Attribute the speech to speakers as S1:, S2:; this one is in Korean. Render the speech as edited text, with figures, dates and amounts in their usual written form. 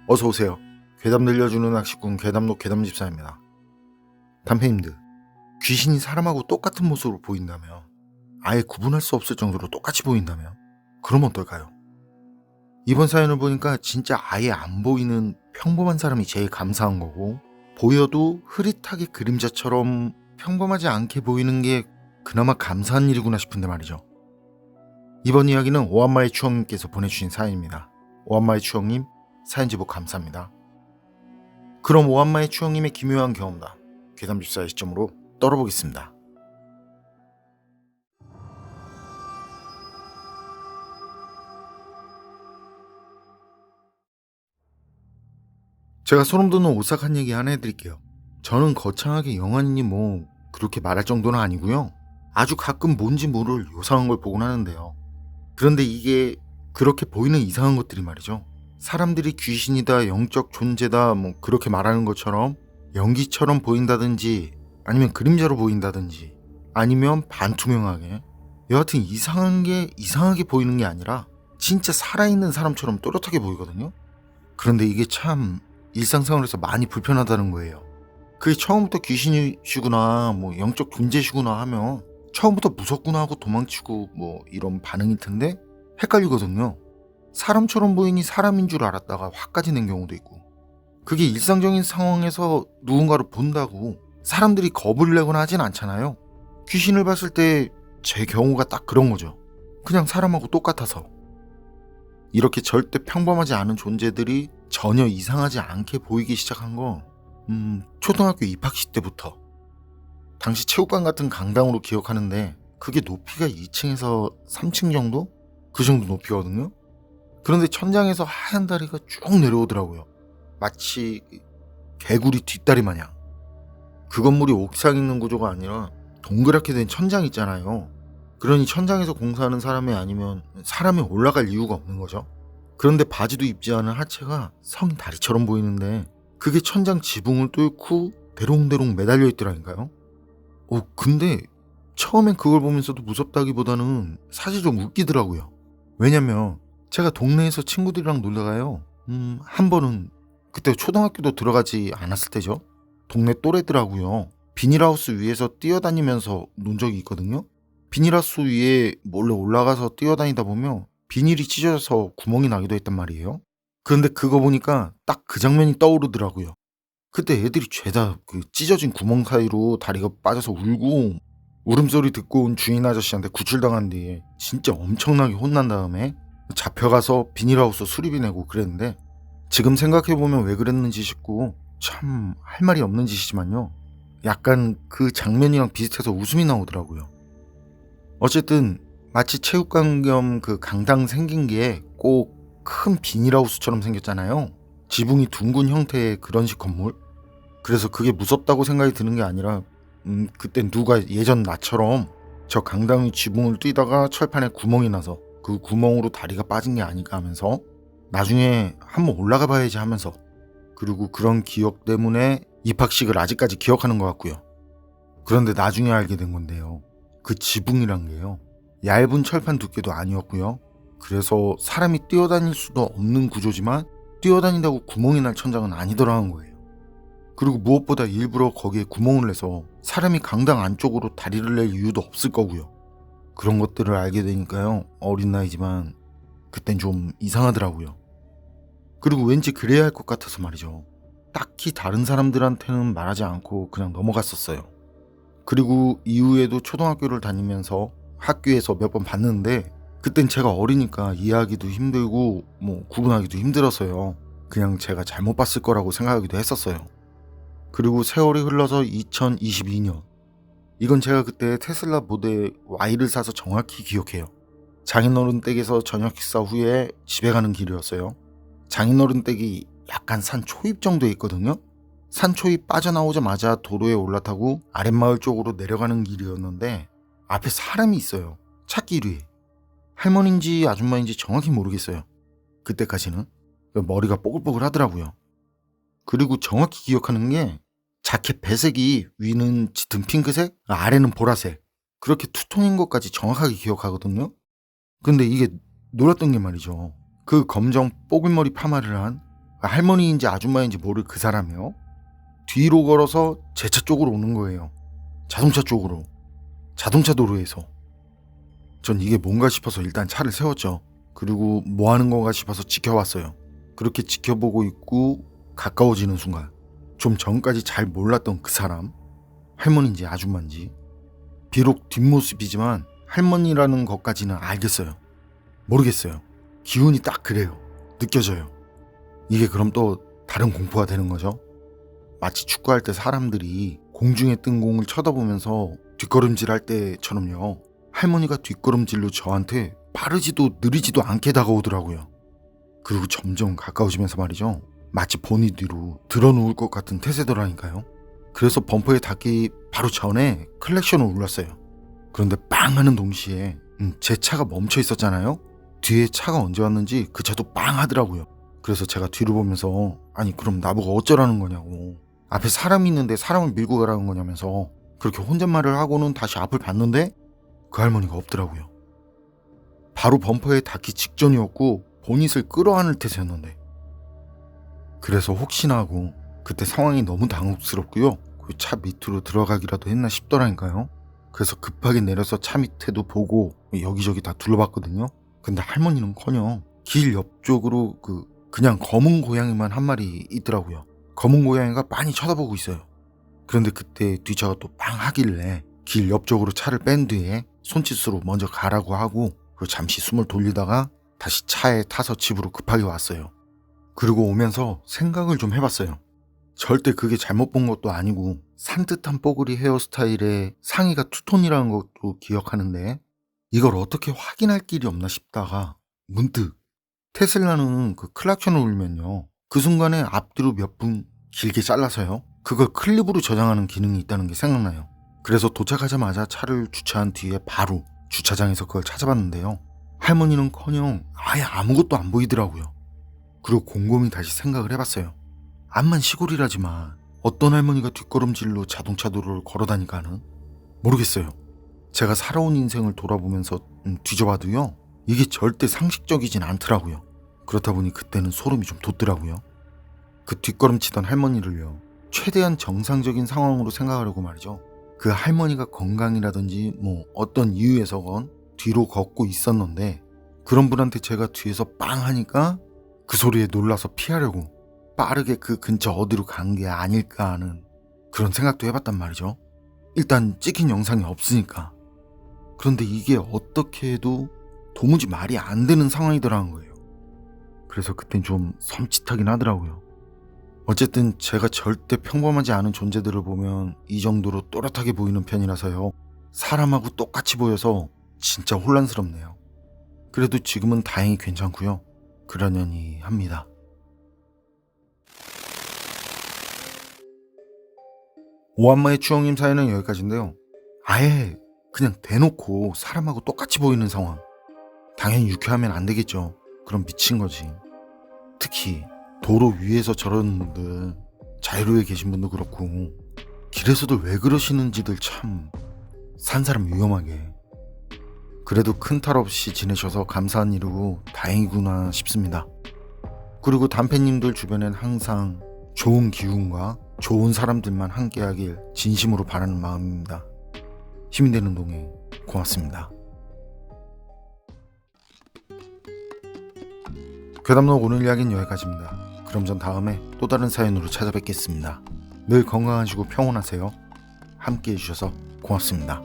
S1: 어서오세요. 괴담 들려주는 낚시꾼 괴담록 괴담집사입니다. 담배님들, 귀신이 사람하고 똑같은 모습으로 보인다면, 아예 구분할 수 없을 정도로 똑같이 보인다면, 그럼 어떨까요? 이번 사연을 보니까 진짜 아예 안 보이는 평범한 사람이 제일 감사한 거고, 보여도 흐릿하게 그림자처럼 평범하지 않게 보이는 게 그나마 감사한 일이구나 싶은데 말이죠. 이번 이야기는 오한마의 추억님께서 보내주신 사연입니다. 오한마의 추억님, 사연 제보 감사합니다. 그럼 오한마의 추억님의 기묘한 경험담, 괴담집사의 시점으로 떨어보겠습니다. 제가 소름 돋는 오싹한 얘기 하나 해드릴게요. 저는 거창하게 영화니 그렇게 말할 정도는 아니고요. 아주 가끔 뭔지 모를 요상한 걸 보곤 하는데요. 그런데 이게 그렇게 보이는 이상한 것들이 말이죠. 사람들이 귀신이다, 영적 존재다 그렇게 말하는 것처럼 연기처럼 보인다든지 아니면 그림자로 보인다든지 아니면 반투명하게 여하튼 이상하게 보이는 게 아니라 진짜 살아있는 사람처럼 또렷하게 보이거든요. 그런데 이게 참 일상생활에서 많이 불편하다는 거예요. 그게 처음부터 귀신이시구나 영적 존재시구나 하면 처음부터 무섭구나 하고 도망치고 이런 반응일 텐데 헷갈리거든요. 사람처럼 보이니 사람인 줄 알았다가 화까지 낸 경우도 있고, 그게 일상적인 상황에서 누군가를 본다고 사람들이 겁을 내거나 하진 않잖아요. 귀신을 봤을 때 제 경우가 딱 그런 거죠. 그냥 사람하고 똑같아서. 이렇게 절대 평범하지 않은 존재들이 전혀 이상하지 않게 보이기 시작한 건 초등학교 입학식 때부터. 당시 체육관 같은 강당으로 기억하는데 그게 높이가 2층에서 3층 정도? 그 정도 높이거든요. 그런데 천장에서 하얀 다리가 쭉 내려오더라고요. 마치 개구리 뒷다리 마냥. 그 건물이 옥상 있는 구조가 아니라 동그랗게 된 천장 있잖아요. 그러니 천장에서 공사하는 사람이 아니면 사람이 올라갈 이유가 없는 거죠. 그런데 바지도 입지 않은 하체가 성 다리처럼 보이는데 그게 천장 지붕을 뚫고 대롱대롱 매달려 있더라니까요. 근데 처음엔 그걸 보면서도 무섭다기보다는 사실 좀 웃기더라고요. 왜냐면 제가 동네에서 친구들이랑 놀다가요. 한 번은 그때 초등학교도 들어가지 않았을 때죠. 동네 또래들하고요. 비닐하우스 위에서 뛰어다니면서 논 적이 있거든요. 비닐하우스 위에 몰래 올라가서 뛰어다니다 보면 비닐이 찢어져서 구멍이 나기도 했단 말이에요. 그런데 그거 보니까 딱 그 장면이 떠오르더라고요. 그때 애들이 죄다 그 찢어진 구멍 사이로 다리가 빠져서 울고 울음소리 듣고 온 주인 아저씨한테 구출당한 뒤에 진짜 엄청나게 혼난 다음에 잡혀가서 비닐하우스 수리비 내고 그랬는데 지금 생각해보면 왜 그랬는지 싶고 참 할 말이 없는 짓이지만요. 약간 그 장면이랑 비슷해서 웃음이 나오더라고요. 어쨌든 마치 체육관 겸 그 강당 생긴 게 꼭 큰 비닐하우스처럼 생겼잖아요. 지붕이 둥근 형태의 그런 식 건물. 그래서 그게 무섭다고 생각이 드는 게 아니라 그때 누가 예전 나처럼 저 강당 위 지붕을 뛰다가 철판에 구멍이 나서 그 구멍으로 다리가 빠진 게 아닐까 하면서 나중에 한번 올라가 봐야지 하면서, 그리고 그런 기억 때문에 입학식을 아직까지 기억하는 것 같고요. 그런데 나중에 알게 된 건데요. 그 지붕이란 게요. 얇은 철판 두께도 아니었고요. 그래서 사람이 뛰어다닐 수도 없는 구조지만 뛰어다닌다고 구멍이 날 천장은 아니더라는 거예요. 그리고 무엇보다 일부러 거기에 구멍을 내서 사람이 강당 안쪽으로 다리를 낼 이유도 없을 거고요. 그런 것들을 알게 되니까요. 어린 나이지만 그땐 좀 이상하더라고요. 그리고 왠지 그래야 할 것 같아서 말이죠. 딱히 다른 사람들한테는 말하지 않고 그냥 넘어갔었어요. 그리고 이후에도 초등학교를 다니면서 학교에서 몇 번 봤는데 그땐 제가 어리니까 이해하기도 힘들고 구분하기도 힘들어서요. 그냥 제가 잘못 봤을 거라고 생각하기도 했었어요. 그리고 세월이 흘러서 2022년. 이건 제가 그때 테슬라 모델 Y를 사서 정확히 기억해요. 장인어른 댁에서 저녁 식사 후에 집에 가는 길이었어요. 장인어른 댁이 약간 산 초입 정도에 있거든요. 산 초입 빠져나오자마자 도로에 올라타고 아랫마을 쪽으로 내려가는 길이었는데 앞에 사람이 있어요. 찾길 위해. 할머니인지 아줌마인지 정확히 모르겠어요. 그때까지는. 머리가 뽀글뽀글 하더라고요. 그리고 정확히 기억하는 게 자켓 배색이 위는 짙은 핑크색, 아래는 보라색. 그렇게 투톤인 것까지 정확하게 기억하거든요. 근데 이게 놀랐던 게 말이죠. 그 검정 뽀글머리 파마를 한 할머니인지 아줌마인지 모를 그 사람이요. 뒤로 걸어서 제 차 쪽으로 오는 거예요. 자동차 쪽으로. 자동차 도로에서. 전 이게 뭔가 싶어서 일단 차를 세웠죠. 그리고 뭐 하는 건가 싶어서 지켜봤어요. 그렇게 지켜보고 있고 가까워지는 순간 좀 전까지 잘 몰랐던 그 사람, 할머니인지 아줌마인지, 비록 뒷모습이지만 할머니라는 것까지는 알겠어요. 모르겠어요. 기운이 딱 그래요. 느껴져요. 이게 그럼 또 다른 공포가 되는 거죠. 마치 축구할 때 사람들이 공중에 뜬 공을 쳐다보면서 뒷걸음질 할 때처럼요. 할머니가 뒷걸음질로 저한테 빠르지도 느리지도 않게 다가오더라고요. 그리고 점점 가까워지면서 말이죠. 마치 본이 뒤로 드러누울 것 같은 태세더라니까요. 그래서 범퍼에 닿기 바로 전에 클렉션을 울렸어요. 그런데 빵 하는 동시에 제 차가 멈춰 있었잖아요. 뒤에 차가 언제 왔는지 그 차도 빵 하더라고요. 그래서 제가 뒤를 보면서 아니 그럼 나보고 어쩌라는 거냐고, 앞에 사람이 있는데 사람을 밀고 가라는 거냐면서 그렇게 혼잣말을 하고는 다시 앞을 봤는데 그 할머니가 없더라고요. 바로 범퍼에 닿기 직전이었고 보닛을 끌어안을 태세였는데, 그래서 혹시나 하고 그때 상황이 너무 당혹스럽고요. 그 차 밑으로 들어가기라도 했나 싶더라니까요. 그래서 급하게 내려서 차 밑에도 보고 여기저기 다 둘러봤거든요. 근데 할머니는커녕 길 옆쪽으로 그냥 검은 고양이만 한 마리 있더라고요. 검은 고양이가 많이 쳐다보고 있어요. 그런데 그때 뒤차가 또 빵 하길래 길 옆쪽으로 차를 뺀 뒤에 손짓으로 먼저 가라고 하고 그리고 잠시 숨을 돌리다가 다시 차에 타서 집으로 급하게 왔어요. 그리고 오면서 생각을 좀 해봤어요. 절대 그게 잘못 본 것도 아니고 산뜻한 뽀글이 헤어스타일에 상의가 투톤이라는 것도 기억하는데 이걸 어떻게 확인할 길이 없나 싶다가 문득 테슬라는 그 클락션을 울면요, 그 순간에 앞뒤로 몇 분 길게 잘라서요, 그걸 클립으로 저장하는 기능이 있다는 게 생각나요. 그래서 도착하자마자 차를 주차한 뒤에 바로 주차장에서 그걸 찾아봤는데요. 할머니는커녕 아예 아무것도 안 보이더라고요. 그리고 곰곰이 다시 생각을 해봤어요. 암만 시골이라지만 어떤 할머니가 뒷걸음질로 자동차 도로를 걸어다니까는 모르겠어요. 제가 살아온 인생을 돌아보면서 뒤져봐도요, 이게 절대 상식적이진 않더라고요. 그렇다 보니 그때는 소름이 좀 돋더라고요. 그 뒷걸음치던 할머니를요, 최대한 정상적인 상황으로 생각하려고 말이죠. 그 할머니가 건강이라든지 뭐 어떤 이유에서건 뒤로 걷고 있었는데 그런 분한테 제가 뒤에서 빵 하니까 그 소리에 놀라서 피하려고 빠르게 그 근처 어디로 간 게 아닐까 하는 그런 생각도 해봤단 말이죠. 일단 찍힌 영상이 없으니까. 그런데 이게 어떻게 해도 도무지 말이 안 되는 상황이더라는 거예요. 그래서 그땐 좀 섬찟하긴 하더라고요. 어쨌든 제가 절대 평범하지 않은 존재들을 보면 이 정도로 또렷하게 보이는 편이라서요, 사람하고 똑같이 보여서 진짜 혼란스럽네요. 그래도 지금은 다행히 괜찮고요. 그러려니 합니다. 오한마의 추억님 사연은 여기까지인데요. 아예 그냥 대놓고 사람하고 똑같이 보이는 상황, 당연히 유쾌하면 안 되겠죠. 그럼 미친 거지. 특히 도로 위에서 저러는 분들, 자유로에 계신 분도 그렇고 길에서도 왜 그러시는지들 참 산 사람 위험하게. 그래도 큰 탈 없이 지내셔서 감사한 일이고 다행이구나 싶습니다. 그리고 단팬님들 주변엔 항상 좋은 기운과 좋은 사람들만 함께하길 진심으로 바라는 마음입니다. 힘이 되는 동행 고맙습니다. 괴담록 오늘 이야기는 여기까지입니다. 그럼 전 다음에 또 다른 사연으로 찾아뵙겠습니다. 늘 건강하시고 평온하세요. 함께 해주셔서 고맙습니다.